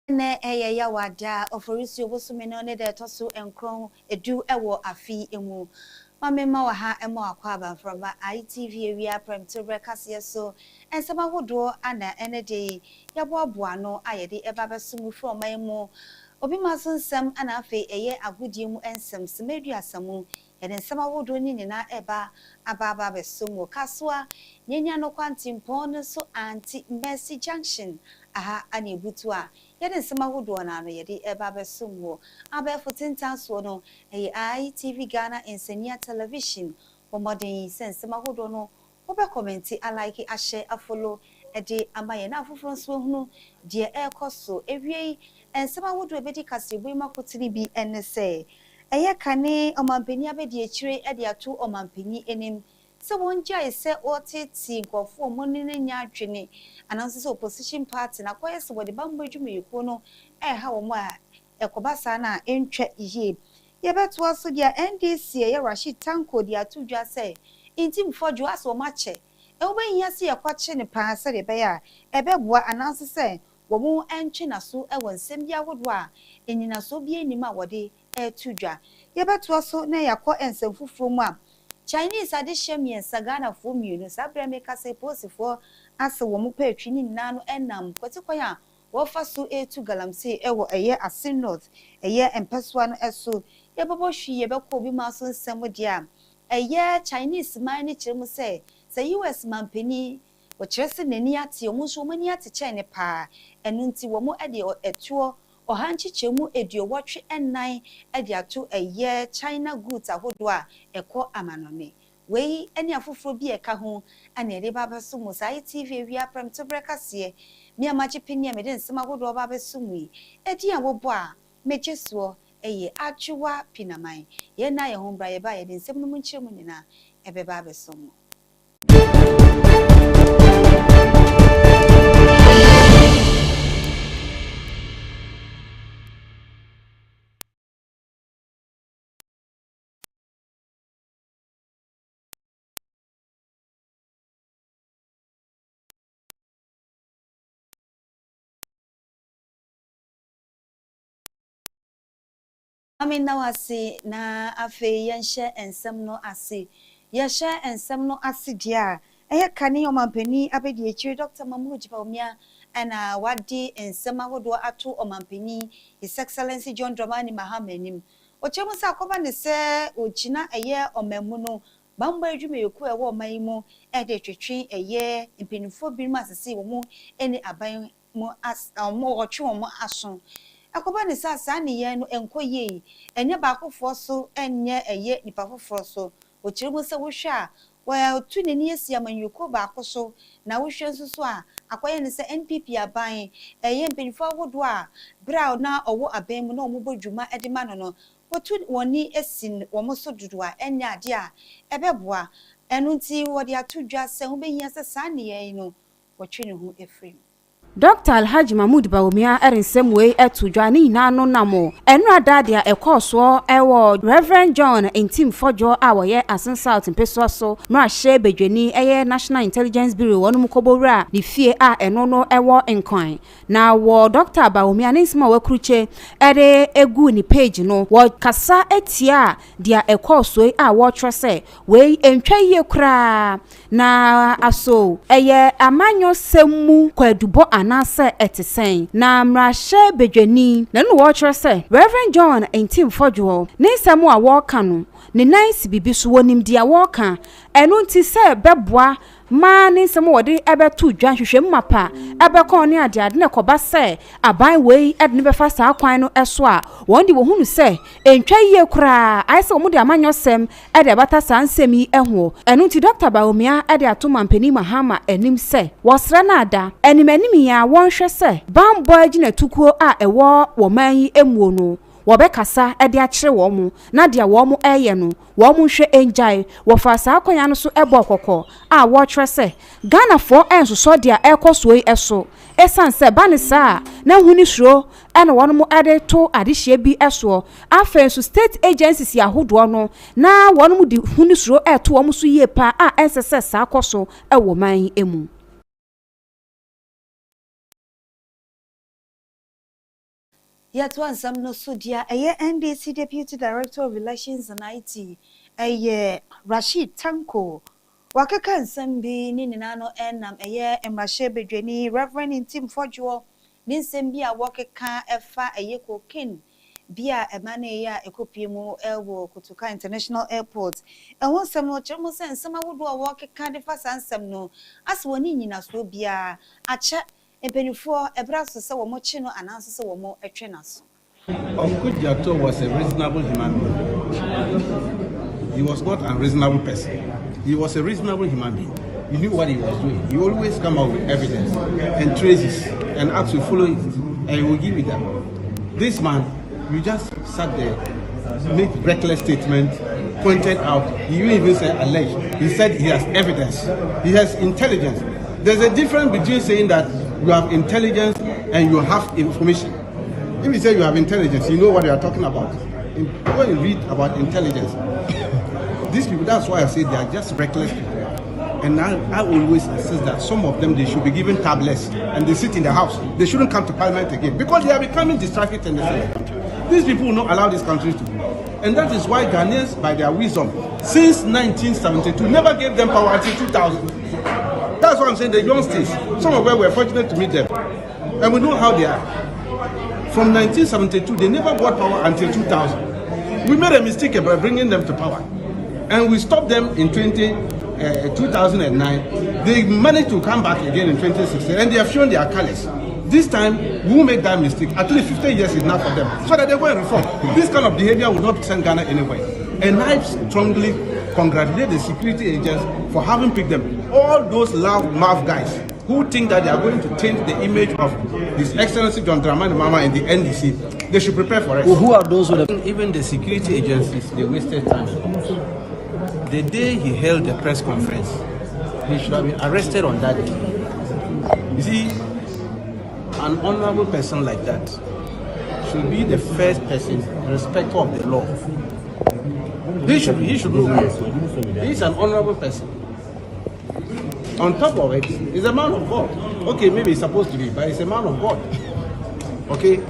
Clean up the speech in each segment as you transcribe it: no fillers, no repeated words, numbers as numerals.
Ne ya wada oforisi obosume no ne de toso enkron edu ewo afi emu mamema wa ha emo akwa aba from ITV ewia prem to Kasie so ensema hodo ana ene de yaboaboa no ayede eba besumu from emu obi maso nsem ana afe eye agudie mu ensem semedu asamu yede nsema hodo ni na eba aba besumu kaswa nyenya no kwantimpo no so anti Mercy Junction aha ani butu a yede nsema hodo na no yede eba besumu abefo tintanso no eye ITV Ghana Insenia Television for modern sense nsema hodo no obe comment a like a share a follow ede amaye na afoforo nso hunu de ekoso ewie ensema hodo ebedi kase boy makotiri bi ense eye kane omampani abedi ekire ede ato omampani enim se wonja ese otiti nkofo monene nya adwene ananso se opposition party na koyese wode bambo adwumeyeko no ha wo mo a ekobasa na entwa ihe yebeto aso dia NDC ye Rashid Tanko dia tudwa se inti mfojo aso mache obenhia se yakwache ne pa se de be ya ebeboa ananso se wo mu entwe na so ewo nsem bia hodo a enyina so bia enima wode tudwa yebeto aso na yakọ ensem fufuro mu a Chinese addition miensa Ghana for mienu sabre make say posifo ase wo mu patwi ni nna no enam kwatikwan wo fa so etu galamsey ewo eye Asin North eye empeswa no eso ye bobo hwi ye bekọ bi ma so nsem dia eye Chinese man ni kiremu say US man pani wo kirese nani ate omu so mani ate chene pa enu nti wo mu ade etuo ohanchichemu ediowotwe ennan ede ato eye China goods ahodo a ekọ amanone wei eni afoforo bi eka ho ana ede baba so mo sai TV ewia prem to Kasie mi amachi pinia me de nsema ahodo baba so mu edi abobo a mechesuo eye atwewa pinaman ye na ye hombra ye ba ye de nsem no mu nchiremu nyina ebe baba so mo Amina wasi na afe yenhye ensem no ase yehye ensem no ase dia eye kane omampani abedi ekire Dr. Mamuji Baumia ana wadi ensem ahodo ato omampani His Excellency John Dramani Mahama nim ochemu sa akoba ne se ogina eye omemu no bamba adwumeyeku ewo omanmu ede twetwe eye impinifo bi ma asese wo mu eni aban mu as mo otwe wo mu aso akoba ne sasa ne ye no enkoye enye ba akofo so enye eye nipa foforo so okiremu se wo hwe a wa tu ne ne esi amanyuko ba akoso na wo hwe nsusu a akoye ne se NPP aban eye mpinifo ahodo a bra na owo aban mu na omubodwuma ede ma no wotu woni esi wo moso dudu a enye ade a ebeboa enu nti wode atudwa se ho behia se sa ne ye no wotwe ne ho efrim Dr. Alhaji Mahmoud Baumia erinsemwe etudwani nano namo enrada dia ekoso ewo Reverend John Intim Fojo awoye Asin South mpeso so mrahye bedweni eye National Intelligence Bureau wonu mukobowra ni fie a enono ewo enkwan na wo Dr. Baumia nsema wakruche ere egu ni page no wo kasa etia dia ekoso a wo trese we entwa ye kra na aso eye amanyo semu kwadubo anase etisen na mrahye bedweni na no wo trese Reverend John Intim Fojo nsemu a wo ka no ne nice bibi so wonim dia wo ka enu nti se beboa ma ni nsem wode ebetu dwan hwehwem mapa ebekon ne ade ade ne koba se aban wei ade ne befa saa kwan no eso a wonde wo hunu se entwa yie kura ai se wo de amanyosem ade bata saa nsemi eho enu nti Dr. Baumia ade atoma mpani Mahama enim se wosra na ada enim ya wonhwe se bambo agina tukuo a ewo wo man yi emuo no wobekasa ede akire wo mu na dia wo mu eye no wo mu hwe enjai wo fa sa akonya no so ebo kokko a wo trese Ghana fo ensoso dia ekosoi eso esanse banisa na huni suro ena wono mu ade to adehye bi eso afenso state agencies yahodo no na wono mu di huni suro eto wo mu so yie pa a ensese sa akoso ewo man emu Yet one some no so dear a NDC Deputy Director of Relations and IT a Rashid Tanko Wakaka Sambi Ninano Enam a year and Mashe Bedweni Reverend in Tim Fojo Ninsembia Wakaka Efa a ye cocaine Bia Emania Ekopiemo Elwo Kutuka International Airport and once some no chamos and some would walk a candy fast and some no as one in us will be a chat. Ebenifo ebraso se wo mo chi no ananso se wo mo etwe naso. Uncle Jato was a reasonable human being. He was not a unreasonable person. He was a reasonable human being. He knew what he was doing. He always come out with evidence and traces and ask to follow it, and he will give it them. This man, you just sat there, made reckless statement, pointed out. He even said alleged. He said he has evidence. He has intelligence. There's a difference between saying that you have intelligence and you have information. If you say you have intelligence, you know what you are talking about. When you read about intelligence, these people, that's why I say they are just reckless people. And I always insist that some of them, they should be given tablets and they sit in the house. They shouldn't come to parliament again because they are becoming distracted in the country. These people will not allow these countries to grow. And that is why Ghanaians, by their wisdom, since 1972, never gave them power until 2000. That's what I'm saying, the young states, some of them were fortunate to meet them. And we know how they are. From 1972, they never got power until 2000. We made a mistake about bringing them to power. And we stopped them in 2009. They managed to come back again in 2016, and they have shown their colors. This time, we will make that mistake. At least 50 years is enough for them, so that they go and reform. This kind of behavior will not send Ghana anywhere. And I strongly congratulate the security agents for having picked them. All those loud mouth guys who think that they are going to change the image of His Excellency John Dramani Mahama in the NDC, they should prepare for it. Well, who are those with Even the security agencies, they wasted time. The day he held the press conference, he should have been arrested on that day. You see, an honorable person like that should be the first person, respecter of the law. He should know. He's an honorable person. On top of it, he's a man of God. Okay, maybe he's supposed to be, but he's a man of God. Okay?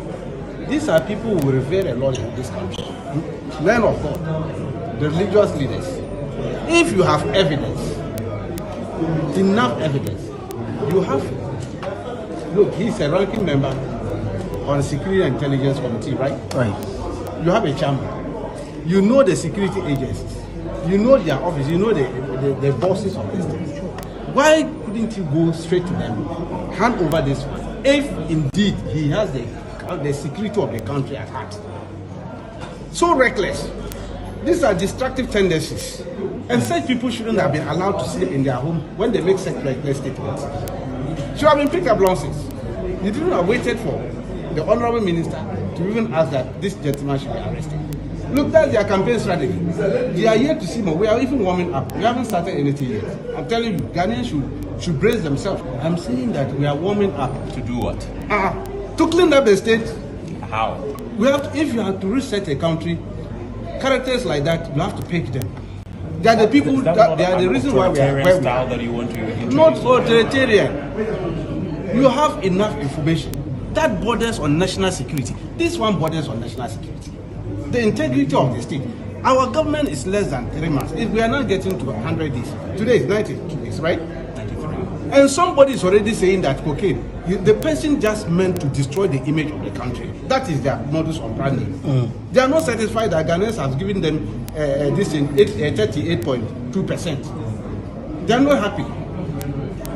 These are people who revere a lot in this country. Men of God, the religious leaders. If you have evidence, enough evidence, you have. Look, he's a ranking member on the Security and Intelligence Committee, right? Right. You have a chamber. You know the security agencies. You know their office. You know the bosses of this thing. Why couldn't you go straight to them, hand over this one, if indeed he has the security of the country at heart? So reckless. These are destructive tendencies. And such people shouldn't have been allowed to sleep in their home when they make such reckless statements. Should have been picked up long since. You didn't have waited for the honorable minister to even ask that this gentleman should be arrested. Look, that's their campaign strategy. They are yet to see more. We are even warming up. We haven't started anything yet. I'm telling you, Ghanaians should brace themselves. I'm saying that we are warming up. To do what? To clean up the state. How? We have to, if you have to reset a country, characters like that, you have to pick them. They are the people, they are the reason why we are where we are. That you want to introduce? Not authoritarian. You have enough information. That borders on national security. This one borders on national security. The integrity of the state. Our government is less than 3 months. If we are not getting to 100 days. Today is 92 days, right? 93. And somebody is already saying that cocaine, the person just meant to destroy the image of the country. That is their modus operandi. They are not satisfied that Ghanaians have given them this in 38.2%. They are not happy.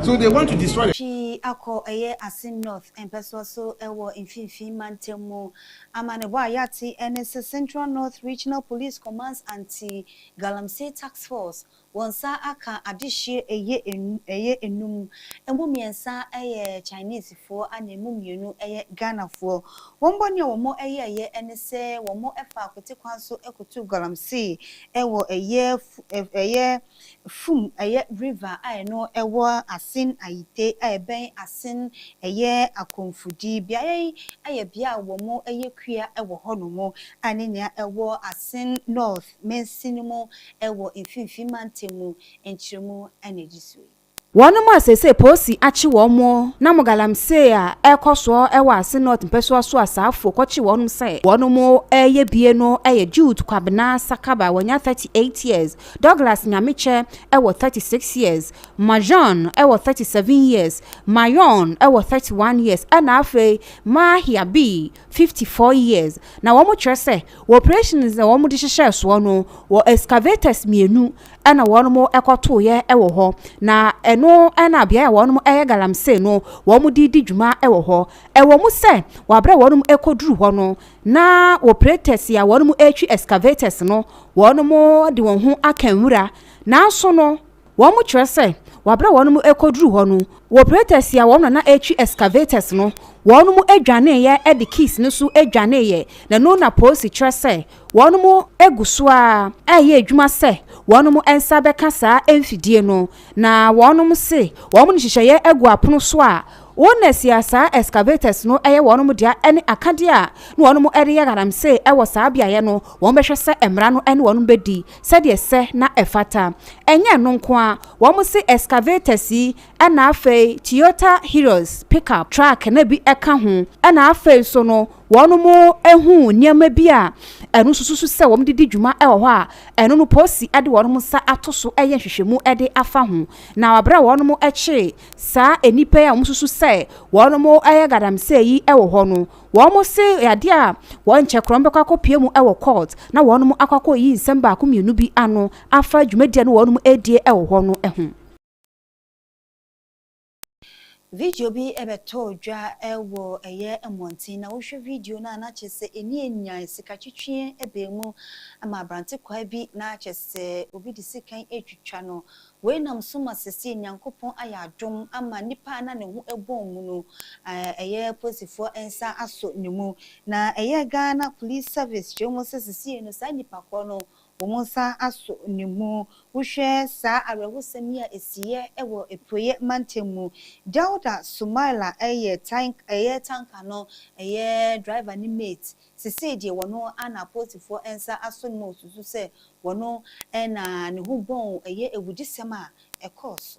So they want to destroy it. She ako eye Asin North and person so ewo infinfin mantemu amanebo ayati NS Central North Regional Police Command's Anti-Galamsey Task Force wonsa aka adihye eye enum emu miensa eye Chinese fo anemu mienu eye Ghana fo womboni womo eye enese womo efa akote kwanso ekotu Galamsey ewo eye fum eye river no ewo Asin Aite ben Asin eye akonfudi biaye aye bia womo eye kua ewo honomo anenya ewo Asin North mensinimo ewo infinfin mantemu enchiremu energy sui. One more say posi achi womo na mogalamse a ekoso ewa ase north mpeso so asafo kwachi wonum say wonomo eye bie no eye Jude Kwabena Sakaba wanya 38 years, Douglas Nyamiche ewo 36 years, Majon ewo 37 years, Mayon ewo 31 years, ana afe Mahia B 54 years. Na womo kyerese wo operations na womo di hyehyɛ so no wo excavators mienu ana wonomo ekoto ye ewo ho na no ana bia wonum eye galamse no womu di dwuma ewo ho ewo mu se wabra wonum ekoduru ho no na operators ya wonum etwi excavators no wonum de won ho akanwura na so no womu kyerese wabra wonum ekoduru ho no operators ya wonum na etwi excavators no wonum adwane ye ede keys no so adwane ye na no na police kyerese wonum eguso a eye adwuma se wonum ensa beka saa emfidie no na wonum se wonum hyehyeye egu apono so a wona siasa excavators no eye wonum dia ene akade a na wonum ere ye garamse ewo saa biaye no won behwe se emra no ene wonum bedi se de se na efata enye no nko a wonum se excavators yi ana afei Toyota Heroes pickup truck na bi eka ho ana afei so no wonumo ehu niam bia enu sususu se wom didi dwuma ewo ho a enu no posi ade wonumo sa atoso eye hwehwemu ede afa ho na wabra wonumo eche sa enipa ya mususu se wonumo eye gadam se yi ewo ho no womo se yade a won chekrombe kwakopie mu ewo court na wonumo akwakọ yi nsem ba ko mienu bi ano afa dwumadia no wonumo edie ewo ho no ehu. Video bi ebeto dwa ewo eye emontin na wohwe video na na chese eni enyan sikatwetwe ebemu ama abrante kwa bi na chese obi di sikan etwetwa no we nam soma sese nyankopon ayadom ama nipa na ne ho ebom mu no eye posifo ensa aso nemu na eye Ghana Police Service jomo sese no sa nipa ko no womonsa aso nemu wohwe sa arewosami a esiye ewo epoye mantemu Dauda Sumaila tanka no driver ni mate sese die wono ana posifo ensa aso nemu susu se wono na ne ho bon ewudisema ekos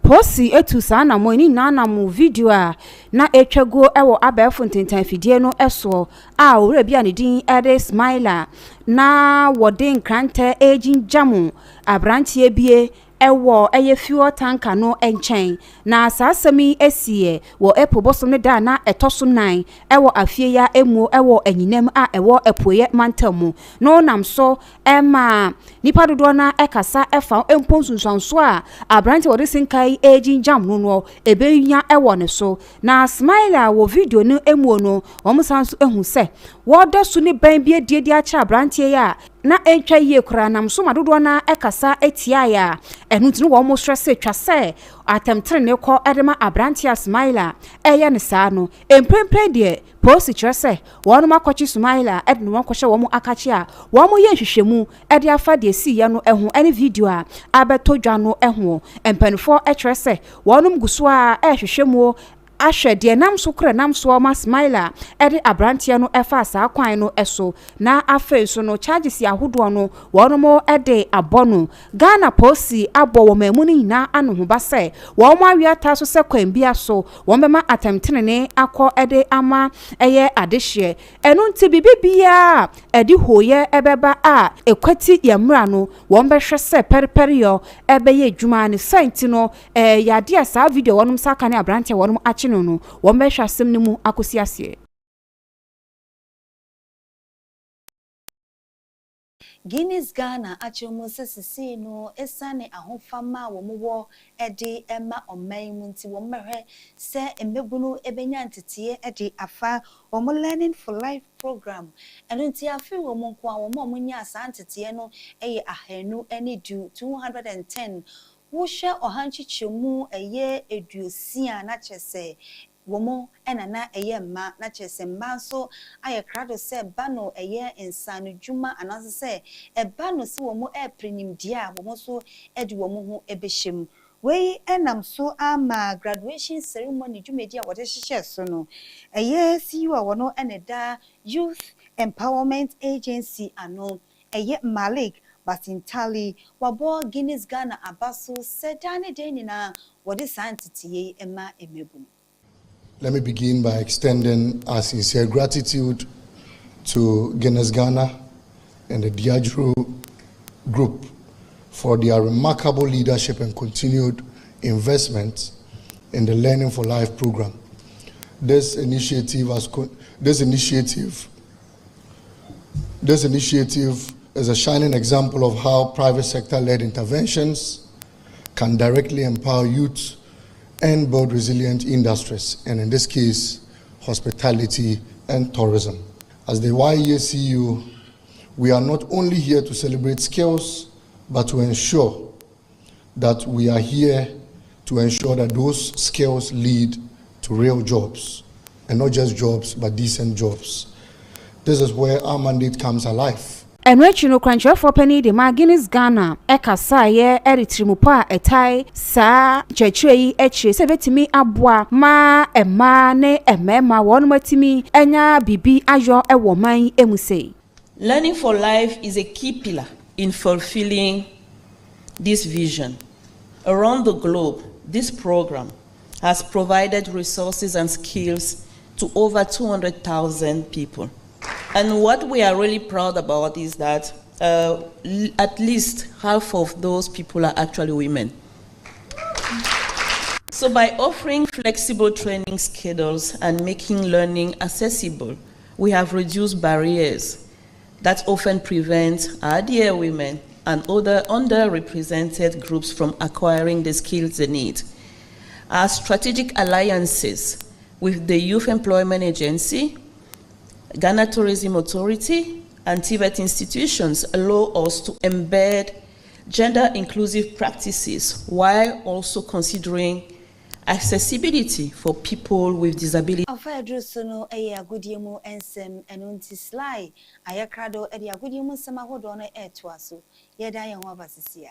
Posi etu sa na mo ni na mo video a na etwago ewo abefo ntentan fidie no eso a owura bia ne din ede Smiler na wodin krante aging jamu abrantie bie ewo eye fuel tanker no enchen na asasami esie wo epo bosom ne da na etoso 9 ewo afie ya emu ewo anyinem a ewo epoye mantamu no nam so ema nipa dodo na ekasa efa emponsunsanso a abrante wo desinkai aging jam no ebenya ewo ne so na Smiler wo video no emu no omusanso ehu se wo da su ne ban bie die acha abrante ya na etwa ye kura nam so madodo na ekasa etia ya enu tinu wo mo stress etwa se atemtre ne ko edema abrante Smiler eye ne sa no emprempre de posi trese wonu makochi Smiler edno makohye wo mo akachi a wo mo ye hwehwemu ede afa de si ya no ehu ene video a abetodwa no ehu empanfo etrese wonu mguso a ehwehwemu ahwe de nam so kra nam so ma Smiler ede abrantia no efa asa kwan no eso na afa so no charges ya hodo no wono mo ede abono Ghana Posi abo wo mamu ni na ano ho ba se wo mo awia ta so se kwan bia so wo bema atemtenene akọ ede ama eye adehye enu nti bibia ede hoye ebeba a ekwati yamra no wo behwe se perperio ebe ye dwuma ne senti no yade asa video wonom saka ne abrantia wonom achi no wo behwe asem ne mu akosi ase Guinness Ghana achomo sese no esane ahofama wo mo ede ema oman nti wo mehwe se emegunu ebenya ntete ede afa wo learning for life program eno nti afi wo mo nko a wo mo nya asantete no eye ahanu ene du 210 wo hwe ohanchichemu eye eduosia na chese womo enana eye ma na chese mba so aye krado se bano eye insanu juma anase se bano se womo prenim dia womo so edi womo ho ebehjem we enam so ama graduation ceremony jumedia wode hihye so no eye siwa wono eneda youth empowerment agency ano eye Malik but in tally wabo Guinness Ghana abaso sedane denina wode santity ema emebu. Let me begin by extending our sincere gratitude to Guinness Ghana and the Diageo Group for their remarkable leadership and continued investment in the Learning for Life program. This initiative is a shining example of how private sector-led interventions can directly empower youth and build resilient industries, and in this case, hospitality and tourism. As the YECU, we are not only here to celebrate skills, but to ensure that we are here to ensure that those skills lead to real jobs, and not just jobs, but decent jobs. This is where our mandate comes alive. Enrichino Crancher for Penny de Guinness Ghana, Ekasaye, Eritrimupa, Etai, Sa, Cheche, Eche, Sevetimi Abwa, Ma, Emane, Emema, one Matimi, Enya, Bibi, Ajo, a woman, Emuse. Learning for Life is a key pillar in fulfilling this vision. Around the globe, this program has provided resources and skills to over 200,000 people. And what we are really proud about is that at least half of those people are actually women. So by offering flexible training schedules and making learning accessible, we have reduced barriers that often prevent our dear women and other underrepresented groups from acquiring the skills they need. Our strategic alliances with the Youth Employment Agency, Ghana Tourism Authority, and TVET institutions allow us to embed gender-inclusive practices while also considering accessibility for people with disabilities. Afadrusono eya gudiemu ensem enunti slide ayakrado edi agudiemu sema hodo na etwaso yeda ye ho abasisia.